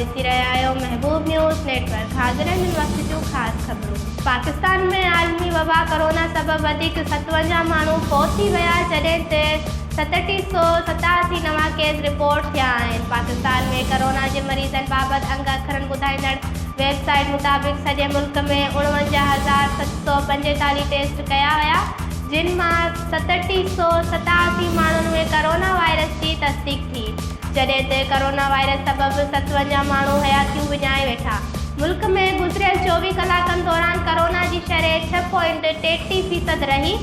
ॾिसी रहिया आहियो महबूब न्यूज़ नेटवर्क। हाज़िर आहिनि वक़्त जूं ख़ासि ख़बरूं। पाकिस्तान में आलमी वबा कोरोना सबबि वधीक 57 माण्हू पहुची विया, जॾहिं त 3787 नवां केस रिपोर्ट थिया आहिनि। पाकिस्तान में कोरोना जे मरीज़नि बाबति अंग अखरनि ॿुधाईंदड़ वेबसाइट मुताबिक़ सॼे मुल्क में 49,745 टेस्ट कया विया, जिन मां 3787 माण्हुनि में कोरोना वायरस जी तस्दीक थी, जॾहिं त कोरोना वायरस सबबि 57 माण्हू हयातियूं विञाए वेठा। मुल्क में गुज़िरियल 24 कलाकनि दौरान कोरोना जी शरह 6.33% रही।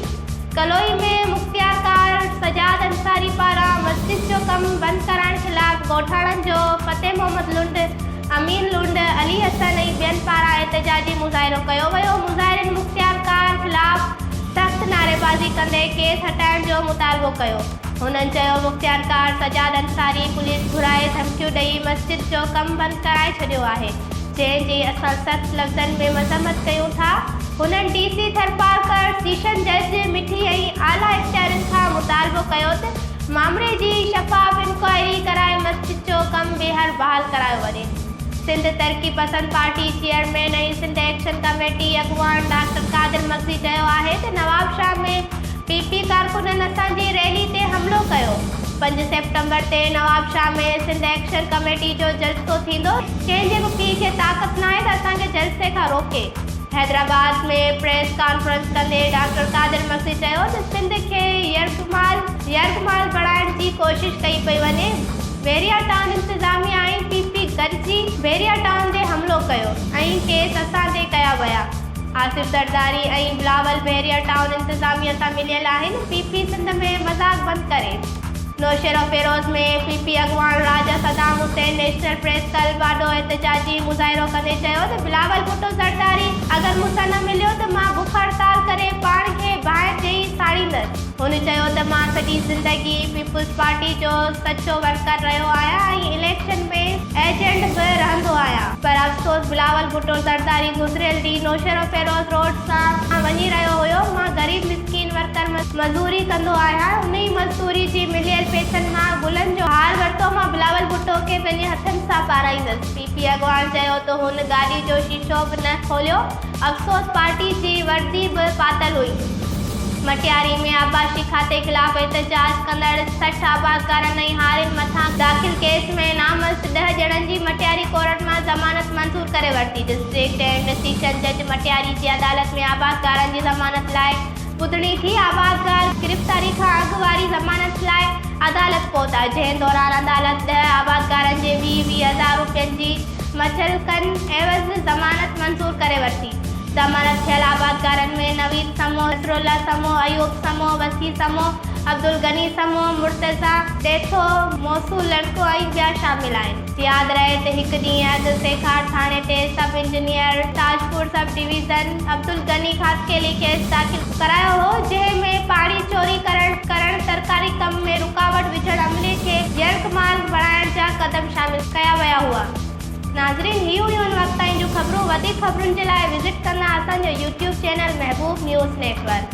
कलोई में मुख्तियारकार सजाद अंसारी पारां मस्जिद जो कमु बंदि करण ख़िलाफ़ ॻोठाणनि जो फतेह मोहम्मद लुंड, अमीन लुंड, अली हसन ऐं ॿियनि पारां एहतजाजी मुज़ाहिरो कयो वियो। मुज़ाहिरनि मुख्तियारकार ख़िलाफ़ सख़्त नारेबाज़ी कंदे केस हटाइण जो मुतालबो कयो। हुननि चयो मुख्तियारकार सजाद अंसारी पुलिस घुराए धमकियूं ॾेई मस्जिद जो कमु बंदि कराए छॾियो आहे, जंहिंजी असां सख़्त लफ़्ज़नि में मज़म्मत कयूं था। हुननि DC थरपारकर, सीशन जज मिठी ऐं आला इख़्तियारनि खां मुतालबो कयो त मामले जी शफ़ाफ़ इंक्वायरी कराए मस्जिद जो कमु ॿीहर बहाल करायो वञे। सिंध तरक़ी पसंद पार्टी चेयरमैन ऐं सिंध एक्शन कमेटी अॻुवान डॉक्टर कादिर मगज़ी चयो आहे त नवाबशाह में PP कारकुननि असांजी रैली ते हमिलो कयो। 5 सेप्टेम्बर ते नवाबशाह में सिंध एक्शन कमेटी जो जलसो थींदो। कंहिंजे बि पीउ खे ताक़त न आहे त असांखे जलसे खां रोके। हैदराबाद में प्रेस कॉन्फ्रेंस कंदे डॉक्टर कादिर मगज़ी चयो त सिंध खे यर्गमाल बणाइण जी कोशिश कई पई वञे। बैरिया टाउन इंतिज़ामिया ऐं PP गॾिजी बैरिया टाउन ते हमिलो कयो ऐं केस असां ते कया विया। आसिफ ज़रदारी ऐं बिलावल बैरिया टाउन इंतिज़ामिया सां मिलियल आहिनि। PP सिंध में मज़ाक बंदि करे। नौशेरा फेरोज़ में PP अॻुवान Raja Saddam Hussain national press club वाॾो एहतजाजी मुज़ाहिरो कंदे चयो त बिलावल भुट्टो ज़रदारी अगरि मूंसां न मिलियो त मां बुख हड़ताल करे पाण खे ॿाहिरि ॾेई साड़ींदसि। हुन चयो त मां सॼी ज़िंदगी पीपुल्स पार्टी जो सचो वर्कर रहियो आहियां ऐं इलेक्शन में एजेंट बि रहंदो आहियां, पर अफ़सोस बिलावल भुट्टो ज़रदारी गुज़िरियल ॾींहुं नौशेरा फेरोज़ रोड सां वञी रहियो हुयो। मां ग़रीब मिसकीन वर्कर मज़दूरी कंदो आहियां। उन ई मज़दूरी जी मिलियल पैसनि मां गुलनि जो हार वरितो। मां बिलावल भुट्टो खे पंहिंजे हथनि सां पाराईंदसि। PP अॻुवान चयो त हुन गाॾी जो शीशो बि न खोलियो। अफ़सोस पार्टी जी वर्दी बि पातल हुई। मटियारी में आबाशी खाते ख़िलाफ़ एहतजाज कंदड़ 60 आबादकारनि ऐं हारियुनि मथां दाख़िल केस में नामज़द 10 ॼणनि जी मटियारी कोर्ट मां ज़मानत मंज़ूर करे वरिती। डिस्ट्रिक्ट एंड सेशन जज मटियारी जी अदालत में आबादकारनि जी ज़मानत लाइ ॿुधणी थी। आबादकार गिरफ़्तारी खां अॻु वारी ज़मानत लाइ अदालत पहुता, जंहिं दौरान अदालत 10 आबादकारनि जे 20,000 रुपयनि जी मचलकन एवज़ ज़मानत मंज़ूर करे वरिती। ज़मानत थियल आबादकारनि में नवीद समो, नसरुल्ला समो, अयूब समो, वसी समो, अब्दुल गनी समो, मुर्तज़ा ॾेथो, मौसूल लड़को ऐं ॿिया शामिल आहिनि। यादि रहे त हिकु ॾींहुं अॻु सेखार थाणे ते सब engineer Tajpur sub division Abdul Ghani Khaskheli case दाख़िल करायो हो, जंहिं में पाणी चोरी करण सरकारी कम में रुकावट विझण अमले खे यर्गमाल बणाइण जा क़दम शामिल कया विया हुआ। नाज़रीन, ही हुयूं वक़्त ताईं जूं ख़बरूं। वधीक ख़बरुनि जे लाइ विज़िट कंदा असांजो YouTube चैनल महबूब न्यूज़ नेटवर्क।